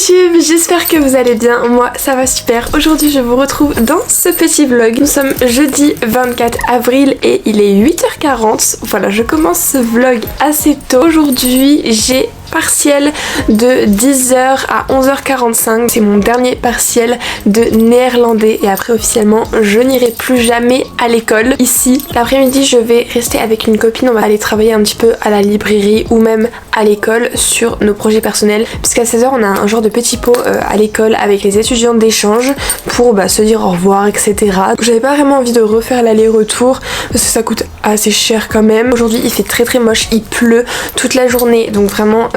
YouTube, j'espère que vous allez bien, moi ça va super. Aujourd'hui je vous retrouve dans ce petit vlog. Nous sommes jeudi 24 avril et il est 8h40. Voilà, je commence ce vlog assez tôt. Aujourd'hui j'ai partiel de 10h à 11h45. C'est mon dernier partiel de néerlandais et après officiellement je n'irai plus jamais à l'école. Ici, l'après-midi je vais rester avec une copine, on va aller travailler un petit peu à la librairie ou même à l'école sur nos projets personnels, puisqu'à 16h on a un genre de petit pot à l'école avec les étudiants d'échange pour se dire au revoir, etc. J'avais pas vraiment envie de refaire l'aller-retour parce que ça coûte assez cher quand même. Aujourd'hui il fait très moche, il pleut toute la journée, donc vraiment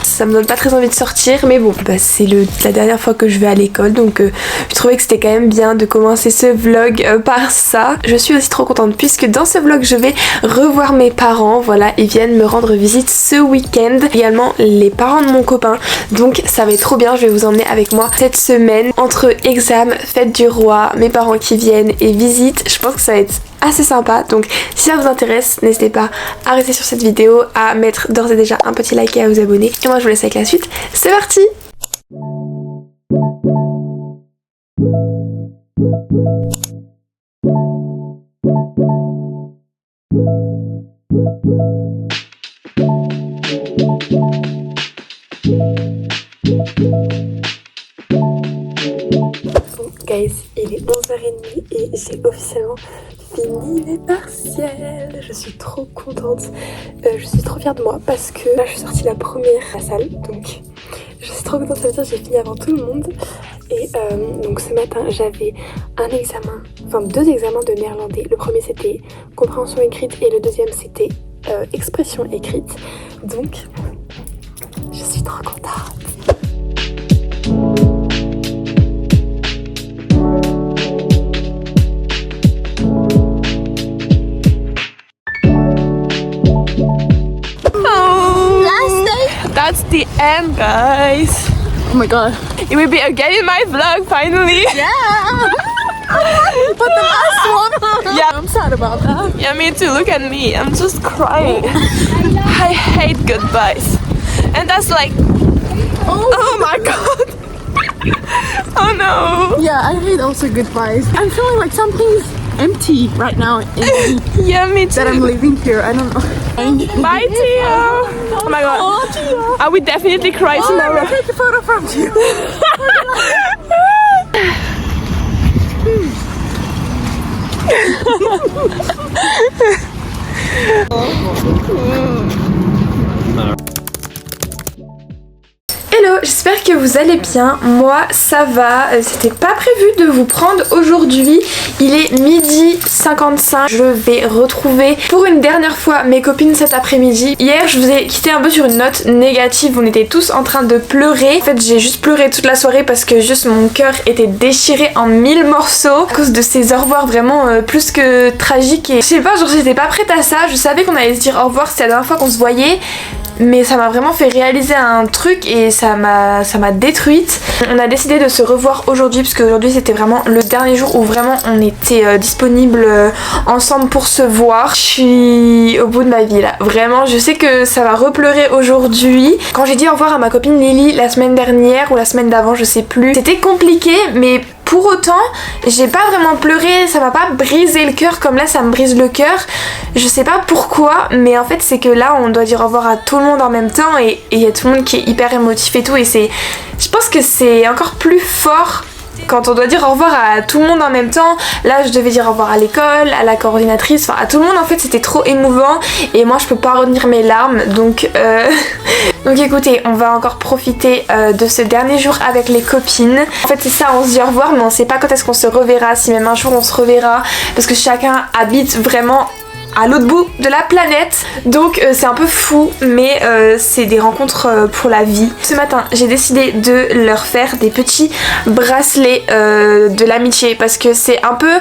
ça me donne pas très envie de sortir, mais bon c'est la dernière fois que je vais à l'école, donc je trouvais que c'était quand même bien de commencer ce vlog par ça. Je suis aussi trop contente puisque dans ce vlog je vais revoir mes parents. Voilà, ils viennent me rendre visite ce week-end, également les parents de mon copain, donc ça va être trop bien. Je vais vous emmener avec moi cette semaine entre examens, fête du roi, mes parents qui viennent et visite. Je pense que ça va être assez sympa, donc si ça vous intéresse n'hésitez pas à rester sur cette vidéo, à mettre d'ores et déjà un petit like et à vous abonner, et moi je vous laisse avec la suite. C'est parti. Bon guys, il est 11h30 et j'ai officiellement fini mes partiels. Je suis trop contente, je suis trop fière de moi parce que là je suis sortie la première à la salle, donc je suis trop contente, ça veut dire que j'ai fini avant tout le monde. Et donc ce matin j'avais un examen, enfin 2 examens de néerlandais. Le premier c'était compréhension écrite et le deuxième c'était expression écrite, donc je suis trop contente. That's the end, guys. Oh my god. It will be again in my vlog finally. Yeah. But the last one. Yeah. I'm sad about that. Yeah, me too. Look at me. I'm just crying. I hate goodbyes. And that's like, oh my god. Oh no. Yeah, I hate also goodbyes. I'm feeling like something's empty right now in me. Yeah, me too. That I'm leaving here. I don't know. Bye, Tio. Oh my god. Oh, Tio. I will definitely cry I'm tomorrow. gonna take a photo from you. Hello, j'espère que vous allez bien, moi ça va, c'était pas prévu de vous prendre aujourd'hui, il est 12h55, je vais retrouver pour une dernière fois mes copines cet après-midi. Hier je vous ai quitté un peu sur une note négative, on était tous en train de pleurer, en fait j'ai juste pleuré toute la soirée parce que juste mon cœur était déchiré en 1000 morceaux à cause de ces au revoir vraiment plus que tragiques, et je sais pas, genre j'étais pas prête à ça, je savais qu'on allait se dire au revoir, c'était la dernière fois qu'on se voyait. Mais ça m'a vraiment fait réaliser un truc et ça m'a détruite. On a décidé de se revoir aujourd'hui parce qu'aujourd'hui c'était vraiment le dernier jour où vraiment on était disponible ensemble pour se voir. Je suis au bout de ma vie là, vraiment je sais que ça va repleurer aujourd'hui. Quand j'ai dit au revoir à ma copine Lily la semaine dernière ou la semaine d'avant, je sais plus, c'était compliqué, mais pour autant, j'ai pas vraiment pleuré, ça m'a pas brisé le cœur comme là ça me brise le cœur. Je sais pas pourquoi, mais en fait c'est que là on doit dire au revoir à tout le monde en même temps et il y a tout le monde qui est hyper émotif et tout, et je pense que c'est encore plus fort quand on doit dire au revoir à tout le monde en même temps. Là je devais dire au revoir à l'école, à la coordinatrice, enfin à tout le monde en fait, c'était trop émouvant et moi je peux pas retenir mes larmes, donc donc écoutez, on va encore profiter de ce dernier jour avec les copines. En fait c'est ça, on se dit au revoir mais on sait pas quand est-ce qu'on se reverra, si même un jour on se reverra, parce que chacun habite vraiment à l'autre bout de la planète, donc c'est un peu fou, mais c'est des rencontres pour la vie. Ce matin j'ai décidé de leur faire des petits bracelets de l'amitié parce que c'est un peu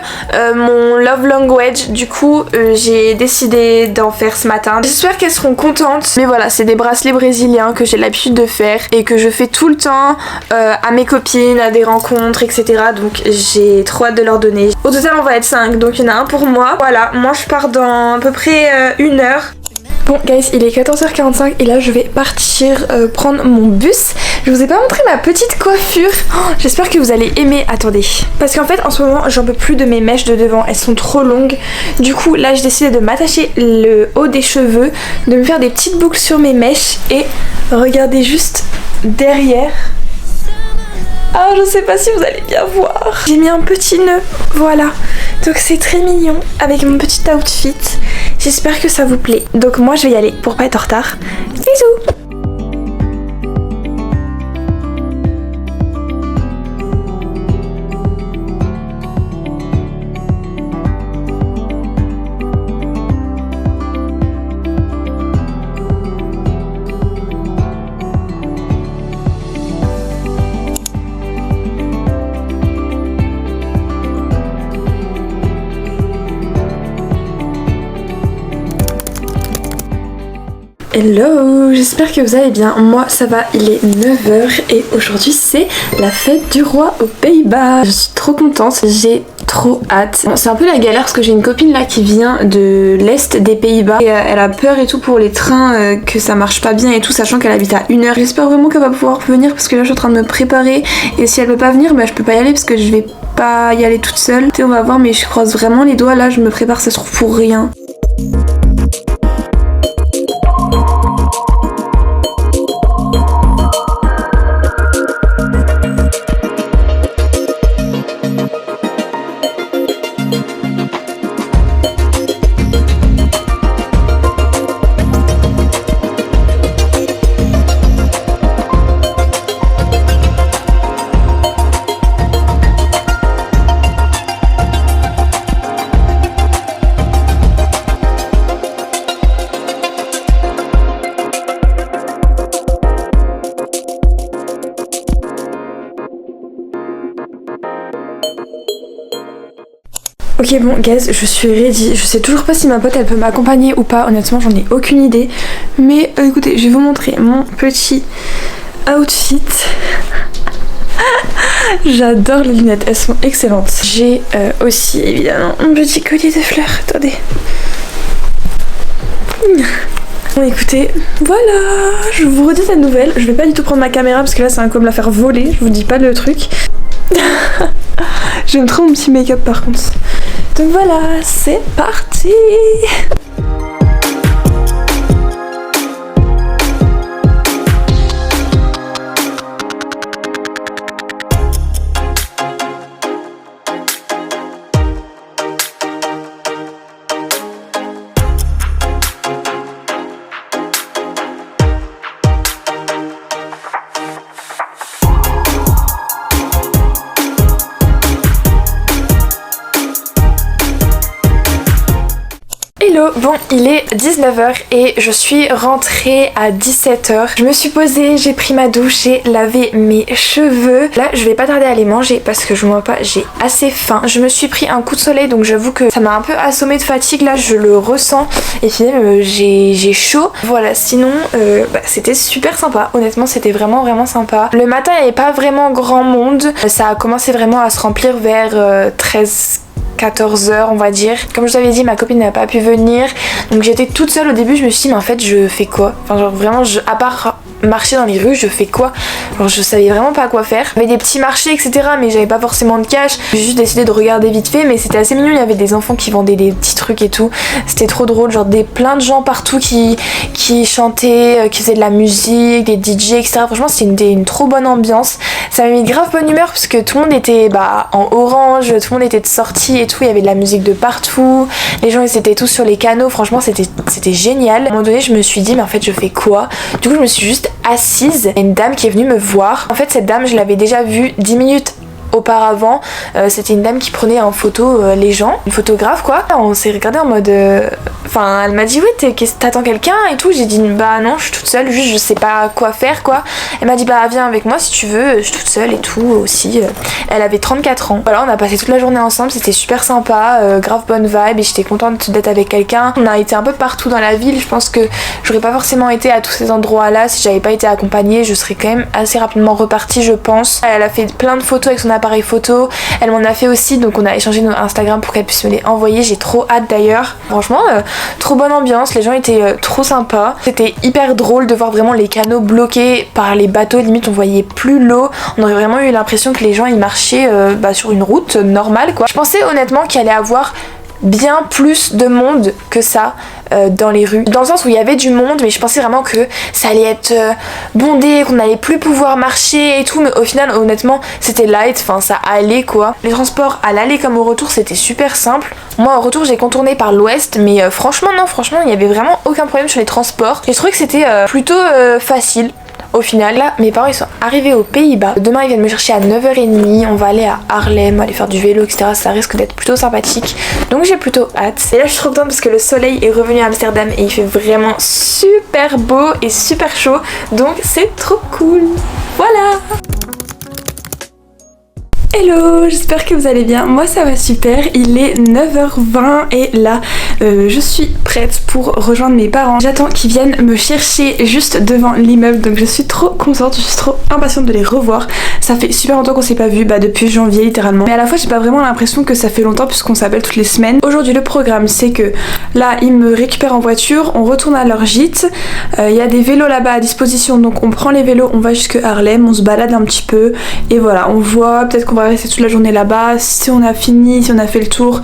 mon love language, du coup j'ai décidé d'en faire ce matin. J'espère qu'elles seront contentes, mais voilà, c'est des bracelets brésiliens que j'ai l'habitude de faire et que je fais tout le temps à mes copines, à des rencontres, etc. Donc j'ai trop hâte de leur donner. Au total on va être 5, donc il y en a un pour moi. Voilà, moi je pars dans à peu près 1 heure. Bon guys, il est 14h45 et là je vais partir prendre mon bus. Je vous ai pas montré ma petite coiffure. Oh, j'espère que vous allez aimer. Attendez. Parce qu'en fait en ce moment j'en peux plus de mes mèches de devant. Elles sont trop longues. Du coup là j'ai décidé de m'attacher le haut des cheveux, de me faire des petites boucles sur mes mèches et regardez juste derrière. Ah, je sais pas si vous allez bien voir. J'ai mis un petit nœud, voilà. Donc c'est très mignon avec mon petit outfit. J'espère que ça vous plaît. Donc moi je vais y aller pour pas être en retard. Bisous. Hello, j'espère que vous allez bien. Moi ça va, il est 9h et aujourd'hui c'est la fête du roi aux Pays-Bas. Je suis trop contente, j'ai trop hâte. Bon, c'est un peu la galère parce que j'ai une copine là qui vient de l'est des Pays-Bas et elle a peur et tout pour les trains, que ça marche pas bien et tout, sachant qu'elle habite à 1h. J'espère vraiment qu'elle va pouvoir venir parce que là je suis en train de me préparer et si elle peut pas venir, bah je peux pas y aller parce que je vais pas y aller toute seule. On va voir, mais je croise vraiment les doigts là, je me prépare, ça se trouve pour rien. Ok bon guys, je suis ready. Je sais toujours pas si ma pote elle peut m'accompagner ou pas, honnêtement j'en ai aucune idée. Mais écoutez, je vais vous montrer mon petit outfit. J'adore les lunettes, elles sont excellentes. J'ai aussi évidemment un petit collier de fleurs, attendez. Bon écoutez, voilà, je vous redis cette nouvelle. Je vais pas du tout prendre ma caméra parce que là c'est un coup de me la faire voler, je vous dis pas le truc. J'aime trop mon petit make-up par contre. Donc voilà, c'est parti. Hello, bon il est 19h et je suis rentrée à 17h. Je me suis posée, j'ai pris ma douche, j'ai lavé mes cheveux. Là je vais pas tarder à aller manger parce que je vois pas, j'ai assez faim. Je me suis pris un coup de soleil donc j'avoue que ça m'a un peu assommée de fatigue, là je le ressens. Et puis j'ai chaud. Voilà, sinon c'était super sympa. Honnêtement c'était vraiment sympa. Le matin il n'y avait pas vraiment grand monde. Ça a commencé vraiment à se remplir vers 14h on va dire. Comme je vous avais dit, ma copine n'a pas pu venir donc j'étais toute seule au début. Je me suis dit mais en fait je fais quoi, enfin genre vraiment à part marcher dans les rues je fais quoi, genre je savais vraiment pas quoi faire. Il y avait des petits marchés etc mais j'avais pas forcément de cash. J'ai juste décidé de regarder vite fait mais c'était assez mignon. Il y avait des enfants qui vendaient des petits trucs et tout, c'était trop drôle, genre plein de gens partout qui chantaient, qui faisaient de la musique, des DJ etc. Franchement c'était une trop bonne ambiance. Ça m'a mis grave bonne humeur parce que tout le monde était en orange, tout le monde était de sortie et tout, il y avait de la musique de partout, les gens ils étaient tous sur les canaux, franchement c'était génial. À un moment donné je me suis dit mais en fait je fais quoi. Du coup je me suis juste assise, il y a une dame qui est venue me voir. En fait cette dame je l'avais déjà vue 10 minutes auparavant, c'était une dame qui prenait en photo les gens, une photographe quoi. On s'est regardé en mode enfin elle m'a dit oui t'attends quelqu'un et tout. J'ai dit bah non je suis toute seule, juste je sais pas quoi faire quoi. Elle m'a dit bah viens avec moi si tu veux, je suis toute seule et tout aussi. Elle avait 34 ans. Voilà, on a passé toute la journée ensemble, c'était super sympa, grave bonne vibe et j'étais contente d'être avec quelqu'un. On a été un peu partout dans la ville, je pense que j'aurais pas forcément été à tous ces endroits là si j'avais pas été accompagnée. Je serais quand même assez rapidement repartie je pense. Elle a fait plein de photos avec son appareil appareil photo. Elle m'en a fait aussi, donc on a échangé nos Instagram pour qu'elle puisse me les envoyer. J'ai trop hâte d'ailleurs. Franchement, trop bonne ambiance, les gens étaient trop sympas. C'était hyper drôle de voir vraiment les canaux bloqués par les bateaux, limite on voyait plus l'eau. On aurait vraiment eu l'impression que les gens ils marchaient sur une route normale quoi. Je pensais honnêtement qu'il allait avoir bien plus de monde que ça dans les rues, dans le sens où il y avait du monde, mais je pensais vraiment que ça allait être bondé, qu'on allait plus pouvoir marcher et tout, mais au final honnêtement c'était light, enfin ça allait quoi. Les transports à l'aller comme au retour c'était super simple. Moi au retour j'ai contourné par l'ouest, mais franchement il y avait vraiment aucun problème sur les transports et je trouvais que c'était plutôt facile. Au final, là, mes parents ils sont arrivés aux Pays-Bas. Demain ils viennent me chercher à 9h30. On va aller à Haarlem, aller faire du vélo, etc. Ça risque d'être plutôt sympathique. Donc j'ai plutôt hâte. Et là je suis trop contente parce que le soleil est revenu à Amsterdam et il fait vraiment super beau et super chaud. Donc c'est trop cool. Voilà! Hello, j'espère que vous allez bien, moi ça va super, il est 9h20 et là je suis prête pour rejoindre mes parents. J'attends qu'ils viennent me chercher juste devant l'immeuble, donc je suis trop contente, je suis trop impatiente de les revoir. Ça fait super longtemps qu'on s'est pas vu, depuis janvier littéralement, mais à la fois j'ai pas vraiment l'impression que ça fait longtemps puisqu'on s'appelle toutes les semaines. Aujourd'hui le programme c'est que là ils me récupèrent en voiture, on retourne à leur gîte, il y a des vélos là-bas à disposition, donc on prend les vélos, on va jusque Haarlem, on se balade un petit peu et voilà, on voit, peut-être qu'on va rester toute la journée là-bas. Si on a fini, si on a fait le tour,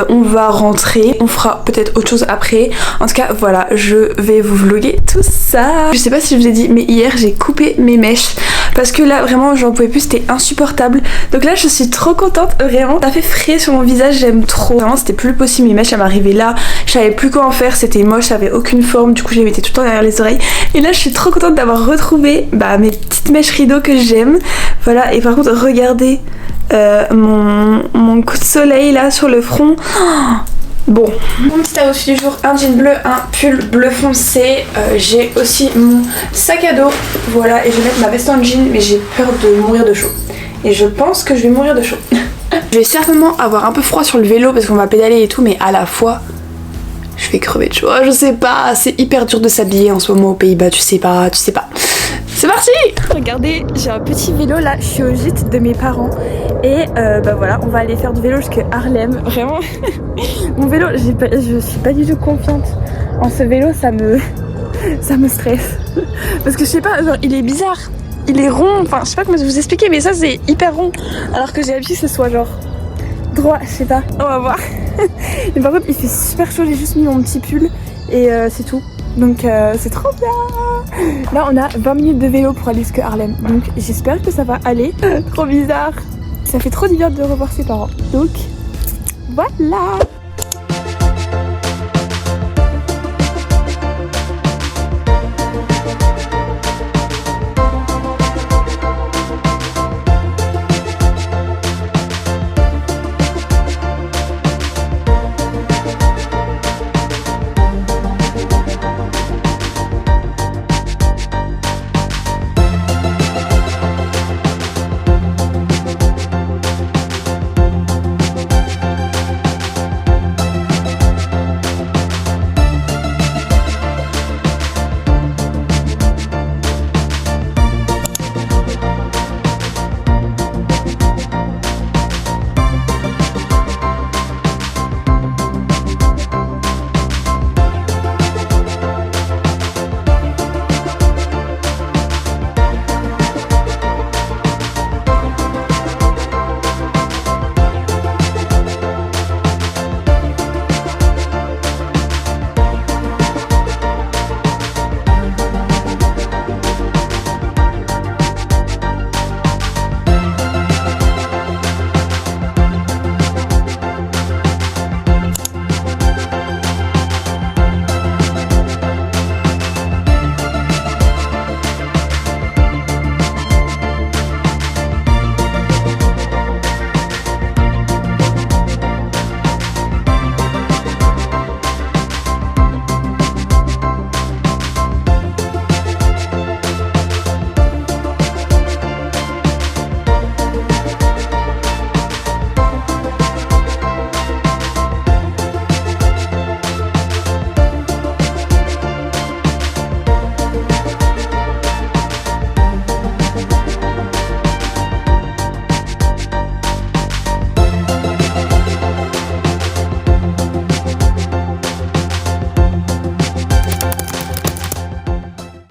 on va rentrer. On fera peut-être autre chose après. En tout cas, voilà, je vais vous vlogger tout ça. Je sais pas si je vous ai dit, mais hier j'ai coupé mes mèches parce que là vraiment j'en pouvais plus, c'était insupportable. Donc là je suis trop contente, vraiment. Ça fait frais sur mon visage, j'aime trop. Vraiment c'était plus possible, mes mèches elles m'arrivaient là. Je savais plus quoi en faire, c'était moche, ça avait aucune forme. Du coup je les mettais tout le temps derrière les oreilles. Et là je suis trop contente d'avoir retrouvé mes petites mèches rideaux que j'aime. Voilà, et par contre regardez mon coup de soleil là sur le front. Bon, mon petit outfit du jour, un jean bleu, un pull bleu foncé, j'ai aussi mon sac à dos, voilà, et je vais mettre ma veste en jean, mais j'ai peur de mourir de chaud, et je pense que je vais mourir de chaud. Je vais certainement avoir un peu froid sur le vélo parce qu'on va pédaler et tout, mais à la fois je vais crever de chaud. Je sais pas, c'est hyper dur de s'habiller en ce moment aux Pays-Bas, tu sais pas. C'est parti! Regardez, j'ai un petit vélo là, je suis au gîte de mes parents et voilà, on va aller faire du vélo jusqu'à Haarlem. Vraiment, mon vélo, je suis pas du tout confiante en ce vélo, ça me stresse. Parce que je sais pas, genre il est bizarre, il est rond, enfin je sais pas comment vous expliquer, mais ça c'est hyper rond. Alors que j'ai l'habitude que ce soit genre droit, je sais pas, on va voir. Mais par contre il fait super chaud, j'ai juste mis mon petit pull et c'est tout. Donc c'est trop bien. Là on a 20 minutes de vélo pour aller jusqu'à Haarlem. Donc j'espère que ça va aller. Trop bizarre. Ça fait trop du bien de revoir ses parents. Donc voilà.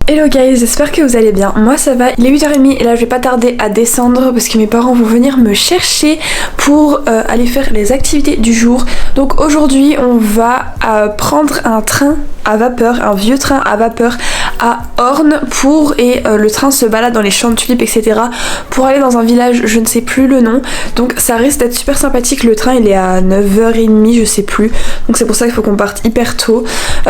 Hello guys, j'espère que vous allez bien. Moi ça va, il est 8h30 et là je vais pas tarder à descendre parce que mes parents vont venir me chercher pour aller faire les activités du jour. Donc aujourd'hui on va prendre un train à vapeur, un vieux train à vapeur à Orne et le train se balade dans les champs de tulipes etc. pour aller dans un village, je ne sais plus le nom. Donc ça risque d'être super sympathique, le train il est à 9h30 je sais plus. Donc c'est pour ça qu'il faut qu'on parte hyper tôt.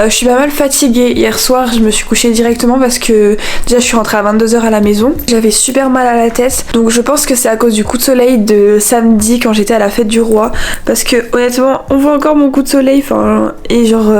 Je suis pas mal fatiguée, hier soir je me suis couchée directement parce que déjà je suis rentrée à 22h à la maison. J'avais super mal à la tête, donc je pense que c'est à cause du coup de soleil de samedi quand j'étais à la fête du roi. Parce que honnêtement on voit encore mon coup de soleil, enfin et genre...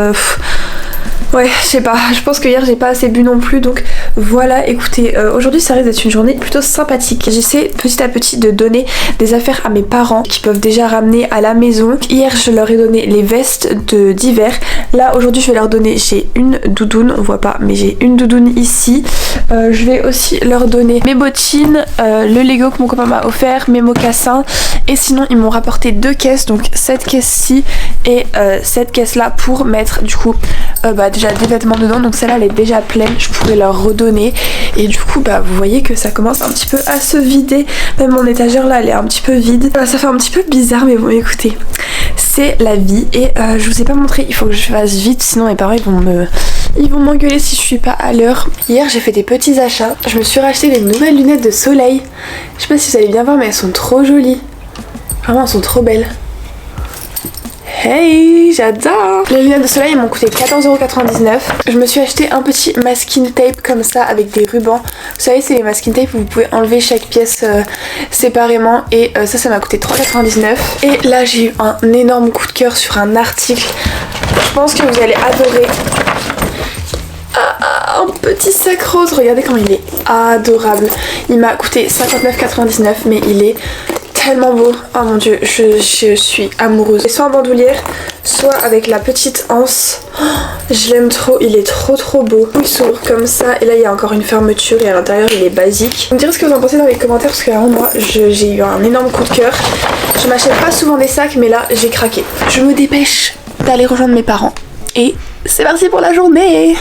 Ouais, je sais pas, je pense que hier j'ai pas assez bu non plus, donc voilà, écoutez, aujourd'hui ça risque d'être une journée plutôt sympathique. J'essaie petit à petit de donner des affaires à mes parents qui peuvent déjà ramener à la maison. Hier je leur ai donné les vestes d'hiver, là aujourd'hui je vais leur donner, j'ai une doudoune, on voit pas mais j'ai une doudoune ici. Je vais aussi leur donner mes bottines, le Lego que mon copain m'a offert, mes mocassins, et sinon ils m'ont rapporté 2 caisses, donc cette caisse-ci et cette caisse-là pour mettre du coup déjà des vêtements dedans, donc celle-là elle est déjà pleine, je pourrais leur redonner et du coup vous voyez que ça commence un petit peu à se vider, même mon étagère là elle est un petit peu vide, ça fait un petit peu bizarre mais bon écoutez, c'est la vie et je vous ai pas montré, il faut que je fasse vite sinon mes parents ils vont m'engueuler si je suis pas à l'heure. Hier j'ai fait des petits achats, je me suis racheté des nouvelles lunettes de soleil, je sais pas si vous allez bien voir mais elles sont trop jolies, vraiment elles sont trop belles. Hey, j'adore! Les lunettes de soleil m'ont coûté 14,99€. Je me suis acheté un petit masking tape comme ça avec des rubans. Vous savez, c'est les masking tape où vous pouvez enlever chaque pièce séparément. Et ça m'a coûté 3,99€. Et là, j'ai eu un énorme coup de cœur sur un article. Je pense que vous allez adorer. Un petit sac rose, regardez comment il est adorable. Il m'a coûté 59,99€ mais il est tellement beau, oh mon dieu, je suis amoureuse. Soit en bandoulière, soit avec la petite anse. Oh, je l'aime trop, il est trop beau. Il s'ouvre comme ça et là il y a encore une fermeture et à l'intérieur il est basique. Vous me direz ce que vous en pensez dans les commentaires parce que vraiment moi j'ai eu un énorme coup de cœur. Je m'achète pas souvent des sacs mais là j'ai craqué. Je me dépêche d'aller rejoindre mes parents et c'est parti pour la journée.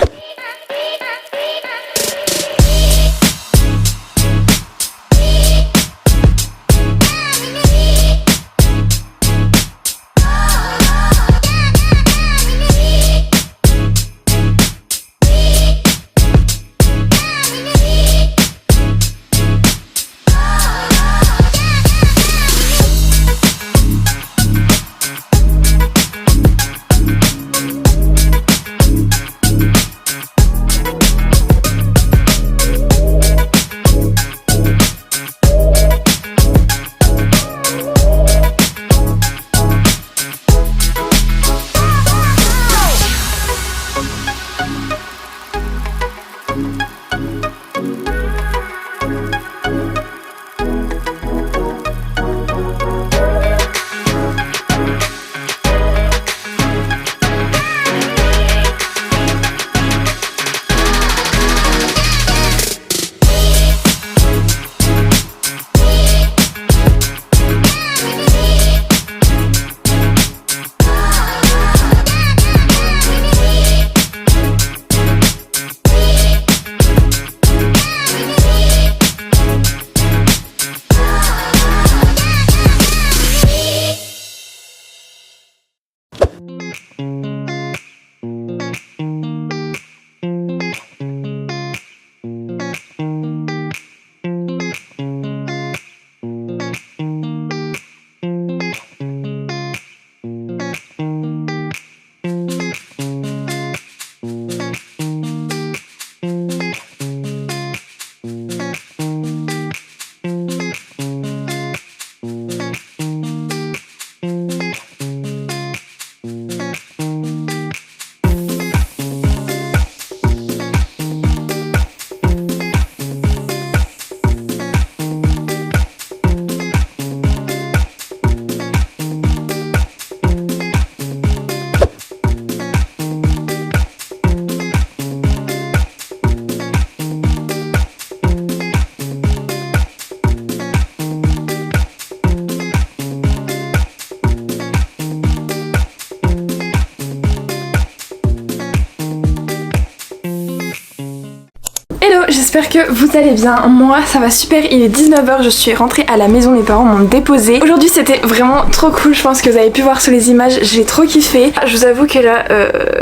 j'espère que vous allez bien. Moi ça va super, il est 19h, je suis rentrée à la maison, mes parents m'ont déposée. Aujourd'hui c'était vraiment trop cool, je pense que vous avez pu voir sur les images, j'ai trop kiffé. Je vous avoue que là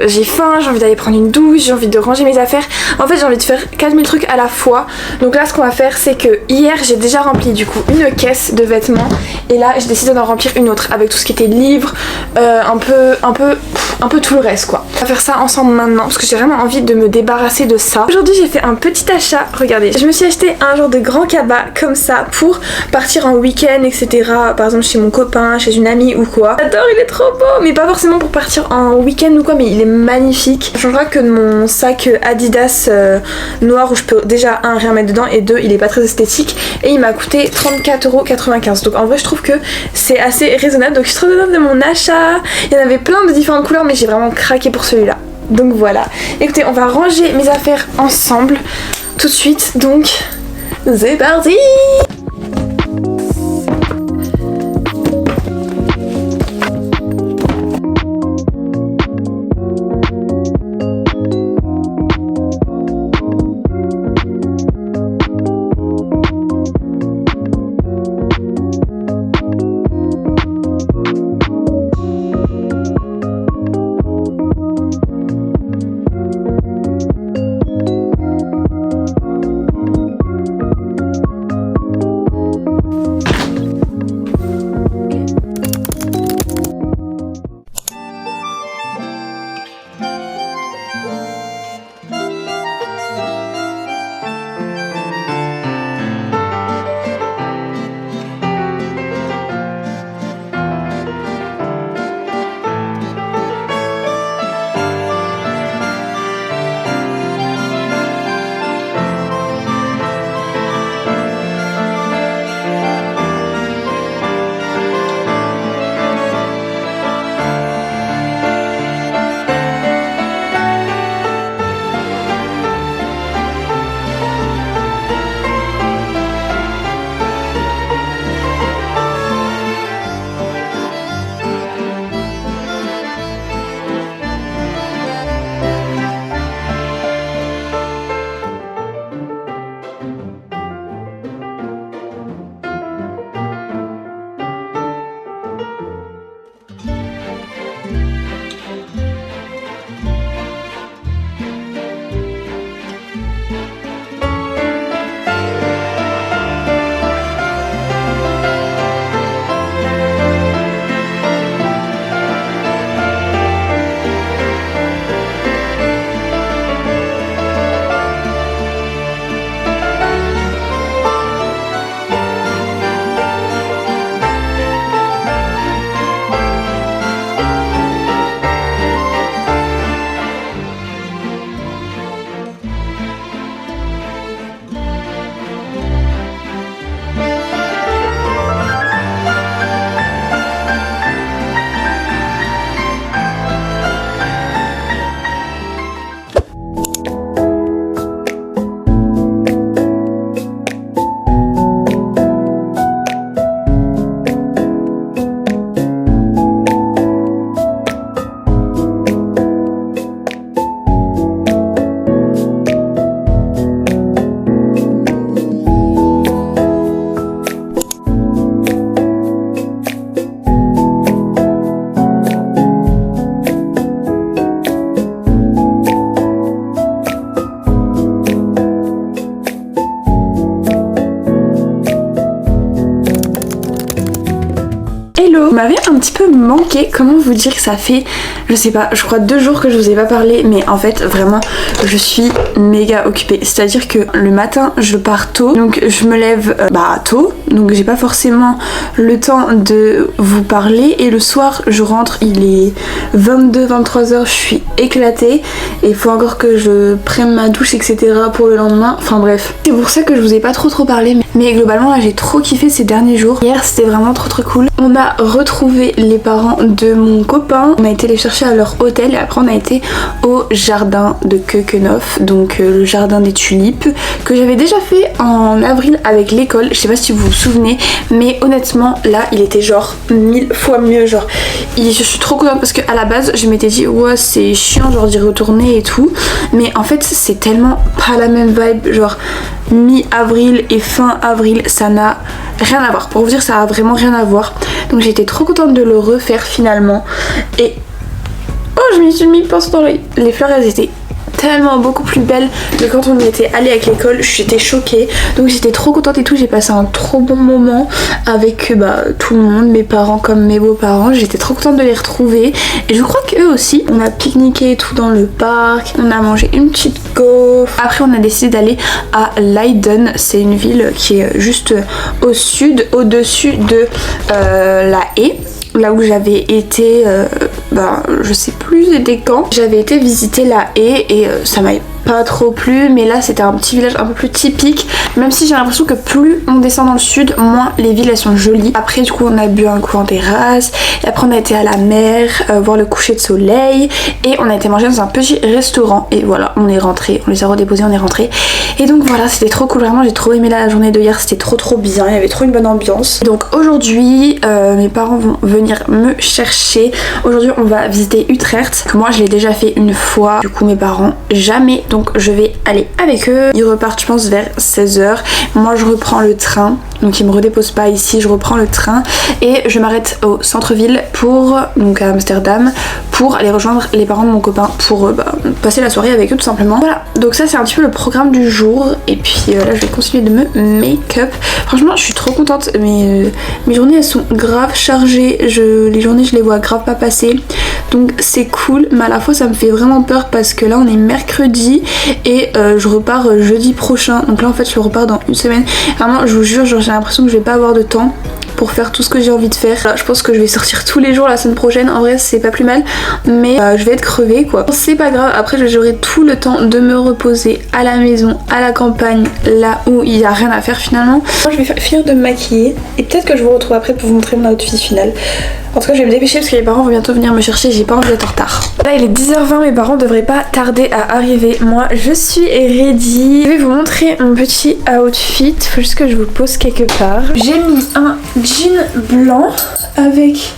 j'ai faim, j'ai envie d'aller prendre une douche, j'ai envie de ranger mes affaires. En fait j'ai envie de faire 4000 trucs à la fois. Donc là ce qu'on va faire c'est que hier j'ai déjà rempli du coup une caisse de vêtements. Et là j'ai décidé d'en remplir une autre avec tout ce qui était livres, un peu tout le reste quoi. On va faire ça ensemble maintenant parce que j'ai vraiment envie de me débarrasser de ça. Aujourd'hui j'ai fait un petit achat, regardez. Je me suis acheté un genre de grand cabas comme ça pour partir en week-end etc. Par exemple chez mon copain, chez une amie ou quoi. J'adore, il est trop beau. Mais pas forcément pour partir en week-end ou quoi, mais il est magnifique. Ça changera que de mon sac Adidas noir où je peux déjà rien mettre dedans et deux il est pas très esthétique. Et il m'a coûté 34,95 €. Donc en vrai je trouve que c'est assez raisonnable. Donc je suis trop contente de mon achat. Il y en avait plein de différentes couleurs mais j'ai vraiment craqué pour celui-là. Donc voilà. Écoutez, on va ranger mes affaires ensemble tout de suite. Donc c'est parti. Hello, vous m'avez un petit peu manqué, comment vous dire que ça fait, je sais pas, je crois 2 jours que je vous ai pas parlé, mais en fait vraiment je suis méga occupée, c'est à dire que le matin je pars tôt, donc je me lève tôt, donc j'ai pas forcément le temps de vous parler, et le soir je rentre, il est 22-23h, je suis éclatée et il faut encore que je prenne ma douche etc pour le lendemain, enfin bref, c'est pour ça que je vous ai pas trop parlé, mais globalement là j'ai trop kiffé ces derniers jours. Hier c'était vraiment trop cool. On a retrouvé les parents de mon copain, on a été les chercher à leur hôtel et après on a été au jardin de Keukenhof, donc le jardin des tulipes que j'avais déjà fait en avril avec l'école, je sais pas si vous vous souvenez, mais honnêtement là il était genre 1000 fois mieux, genre et je suis trop contente parce qu'à la base je m'étais dit ouais c'est chiant genre d'y retourner et tout, mais en fait c'est tellement pas la même vibe, genre mi-avril et fin avril ça n'a rien à voir, pour vous dire ça a vraiment rien à voir, donc j'étais trop contente de le refaire finalement. Et oh je me suis mis le pinceau dans l'œil, les fleurs elles étaient tellement beaucoup plus belle que quand on y était allé avec l'école, j'étais choquée, donc j'étais trop contente et tout, j'ai passé un trop bon moment avec tout le monde, mes parents comme mes beaux-parents, j'étais trop contente de les retrouver et je crois qu'eux aussi, on a pique-niqué et tout dans le parc, on a mangé une petite gaufre, après on a décidé d'aller à Leiden, c'est une ville qui est juste au sud, au-dessus de La Haye, là où j'avais été, je sais plus c'était quand, j'avais été visiter La Haye et ça m'avait pas trop plu, mais là c'était un petit village un peu plus typique, même si j'ai l'impression que plus on descend dans le sud, moins les villes elles sont jolies. Après du coup on a bu un coup en terrasse, et après on a été à la mer, voir le coucher de soleil, et on a été manger dans un petit restaurant, et voilà on est rentré, on les a redéposés, on est rentré, et donc voilà c'était trop cool, vraiment j'ai trop aimé la journée de hier, c'était trop bien, il y avait trop une bonne ambiance. Donc aujourd'hui mes parents vont venir me chercher, aujourd'hui on va visiter Utrecht, moi je l'ai déjà fait une fois, du coup mes parents jamais, donc je vais aller avec eux. Ils repartent je pense vers 16h. Moi je reprends le train. Donc ils me redéposent pas ici, je reprends le train et je m'arrête au centre-ville donc à Amsterdam, pour aller rejoindre les parents de mon copain pour passer la soirée avec eux tout simplement. Voilà, donc ça c'est un petit peu le programme du jour. Et puis là je vais continuer de me make-up. Franchement je suis trop contente, mes journées elles sont grave chargées, les journées je les vois grave pas passer. Donc c'est cool, mais à la fois ça me fait vraiment peur parce que là on est mercredi et je repars jeudi prochain, donc là en fait je repars dans une semaine. Vraiment je vous jure, genre, j'ai l'impression que je vais pas avoir de temps pour faire tout ce que j'ai envie de faire. Là, je pense que je vais sortir tous les jours la semaine prochaine, en vrai c'est pas plus mal, mais je vais être crevée quoi. C'est pas grave, après j'aurai tout le temps de me reposer à la maison, à la campagne, là où il y a rien à faire finalement. Moi je vais finir de me maquiller et peut-être que je vous retrouve après pour vous montrer mon outfit final. En tout cas je vais me dépêcher parce que les parents vont bientôt venir me chercher, j'ai pas envie d'être en retard. Là il est 10h20, mes parents devraient pas tarder à arriver. Moi je suis ready. Je vais vous montrer mon petit outfit, faut juste que je vous le pose quelque part. J'ai mis un jean blanc avec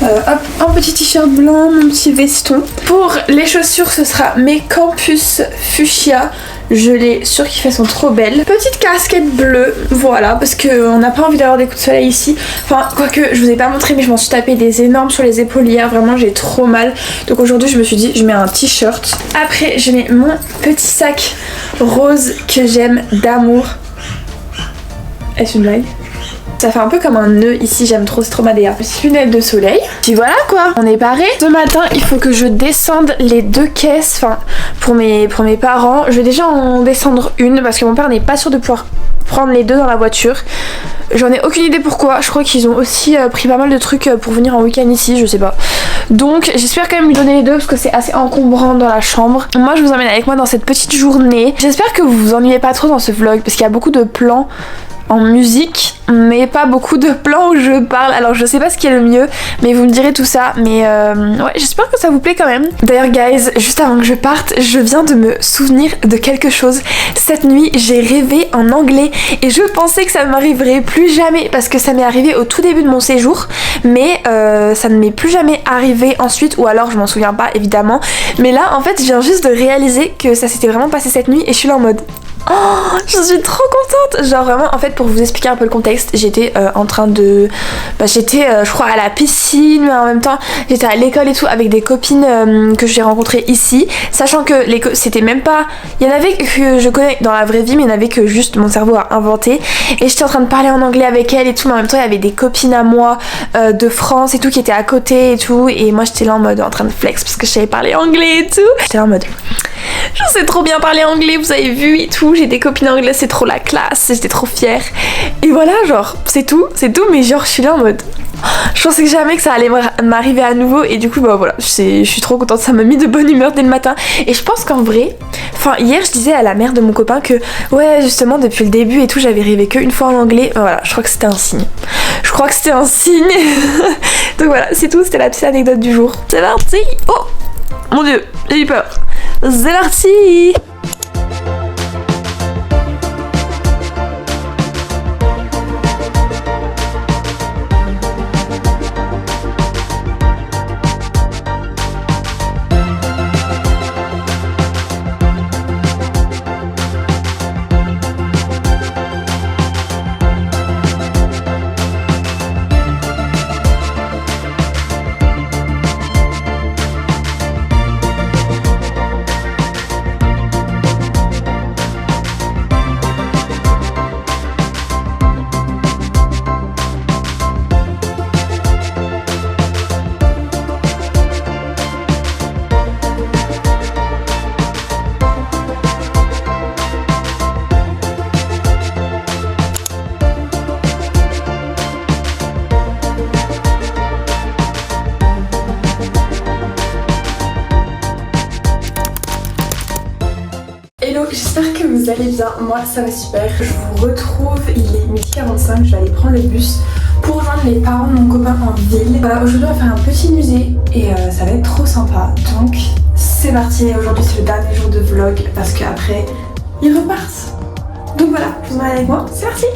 un petit t-shirt blanc, mon petit veston. Pour les chaussures ce sera mes Campus Fuchsia. Je l'ai surkiffé, elles sont trop belles. Petite casquette bleue, voilà, parce qu'on n'a pas envie d'avoir des coups de soleil ici. Enfin, quoique, je vous ai pas montré, mais je m'en suis tapé des énormes sur les épaules hier. Vraiment, j'ai trop mal. Donc aujourd'hui, je me suis dit, je mets un t-shirt. Après, je mets mon petit sac rose que j'aime d'amour. Est-ce une blague ? Ça fait un peu comme un nœud ici, j'aime trop, c'est trop madéa. Petite lunette de soleil. Puis voilà quoi, on est paré. Ce matin, il faut que je descende les 2 caisses, enfin pour mes parents. Je vais déjà en descendre une parce que mon père n'est pas sûr de pouvoir prendre les 2 dans la voiture. J'en ai aucune idée pourquoi, je crois qu'ils ont aussi pris pas mal de trucs pour venir en week-end ici, je sais pas. Donc j'espère quand même lui donner les 2 parce que c'est assez encombrant dans la chambre. Moi je vous emmène avec moi dans cette petite journée. J'espère que vous vous ennuyez pas trop dans ce vlog parce qu'il y a beaucoup de plans en musique mais pas beaucoup de plans où je parle, alors je sais pas ce qui est le mieux mais vous me direz tout ça, mais ouais j'espère que ça vous plaît quand même. D'ailleurs guys, juste avant que je parte, je viens de me souvenir de quelque chose. Cette nuit j'ai rêvé en anglais et je pensais que ça ne m'arriverait plus jamais parce que ça m'est arrivé au tout début de mon séjour, mais ça ne m'est plus jamais arrivé ensuite, ou alors je m'en souviens pas évidemment, mais là en fait je viens juste de réaliser que ça s'était vraiment passé cette nuit et je suis là en mode oh, je suis trop contente. Genre vraiment, en fait pour vous expliquer un peu le contexte, j'étais en train de... j'étais je crois à la piscine, mais en même temps j'étais à l'école et tout avec des copines que j'ai rencontrées ici, sachant que c'était même pas... Il y en avait que je connais dans la vraie vie, mais il y en avait que juste mon cerveau a inventé. Et j'étais en train de parler en anglais avec elles et tout, mais en même temps il y avait des copines à moi de France et tout qui étaient à côté et tout. Et moi j'étais là en mode en train de flex parce que je savais parler anglais et tout. J'étais là en mode... je sais trop bien parler anglais, vous avez vu et tout, j'ai des copines anglaises, c'est trop la classe, j'étais trop fière. Et voilà, genre, c'est tout, mais genre je suis là en mode... je pensais que jamais que ça allait m'arriver à nouveau et du coup bah voilà, je suis trop contente, ça m'a mis de bonne humeur dès le matin. Et je pense qu'en vrai, enfin hier je disais à la mère de mon copain que ouais justement depuis le début et tout j'avais rêvé qu'une fois en anglais, voilà, je crois que c'était un signe. Je crois que c'était un signe. Donc voilà, c'est tout, c'était la petite anecdote du jour. C'est parti. Oh mon dieu, j'ai eu peur. C'est parti. j'espère que vous allez bien, moi ça va super. Je vous retrouve, il est 12h45, je vais aller prendre le bus pour rejoindre les parents de mon copain en ville. Aujourd'hui on va faire un petit musée et ça va être trop sympa, donc c'est parti. Aujourd'hui c'est le dernier jour de vlog parce qu'après ils repartent. Donc voilà, je vous emmène avec moi, c'est parti.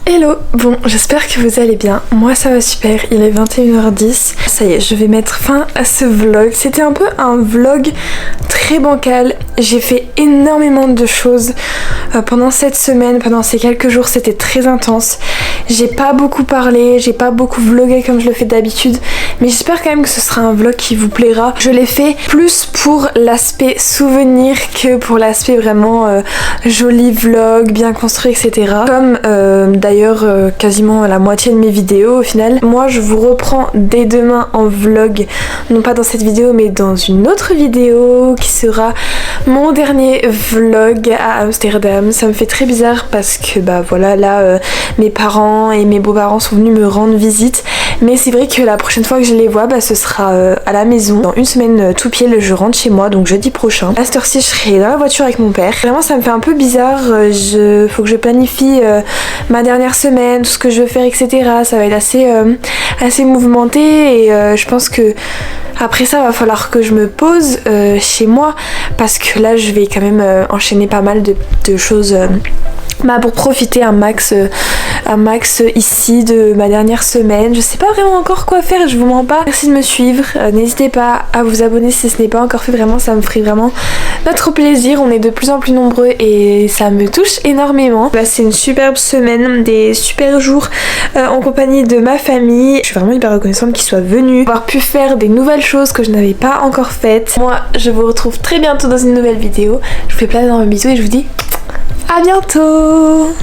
Hello, bon j'espère que vous allez bien, moi ça va super, il est 21h10, ça y est je vais mettre fin à ce vlog. C'était un peu un vlog très bancal, j'ai fait énormément de choses pendant cette semaine, pendant ces quelques jours, c'était très intense. J'ai pas beaucoup parlé, j'ai pas beaucoup vlogué comme je le fais d'habitude, mais j'espère quand même que ce sera un vlog qui vous plaira. Je l'ai fait plus pour l'aspect souvenir que pour l'aspect vraiment joli vlog, bien construit, etc. Comme d'ailleurs quasiment la moitié de mes vidéos au final. Moi je vous reprends dès demain en vlog, non pas dans cette vidéo mais dans une autre vidéo qui sera mon dernier vlog à Amsterdam. Ça me fait très bizarre parce que bah voilà là mes parents et mes beaux-parents sont venus me rendre visite, mais c'est vrai que la prochaine fois que je les vois bah ce sera à la maison. Dans une semaine tout pile je rentre chez moi, donc jeudi prochain. À cette heure-ci je serai dans la voiture avec mon père. Vraiment ça me fait un peu bizarre, faut que je planifie ma dernière semaine, tout ce que je veux faire, etc. Ça va être assez mouvementé et je pense que après ça va falloir que je me pose chez moi parce que là je vais quand même enchaîner pas mal de choses pour profiter un max ici de ma dernière semaine. Je sais pas vraiment encore quoi faire, je vous mens pas. Merci de me suivre, n'hésitez pas à vous abonner si ce n'est pas encore fait, vraiment ça me ferait vraiment notre plaisir. On est de plus en plus nombreux et ça me touche énormément. C'est une superbe semaine, des super jours en compagnie de ma famille. Je suis vraiment hyper reconnaissante qu'ils soient venus, avoir pu faire des nouvelles choses que je n'avais pas encore faites. Moi je vous retrouve très bientôt dans une nouvelle vidéo. Je vous fais plein d'énormes bisous et je vous dis à bientôt.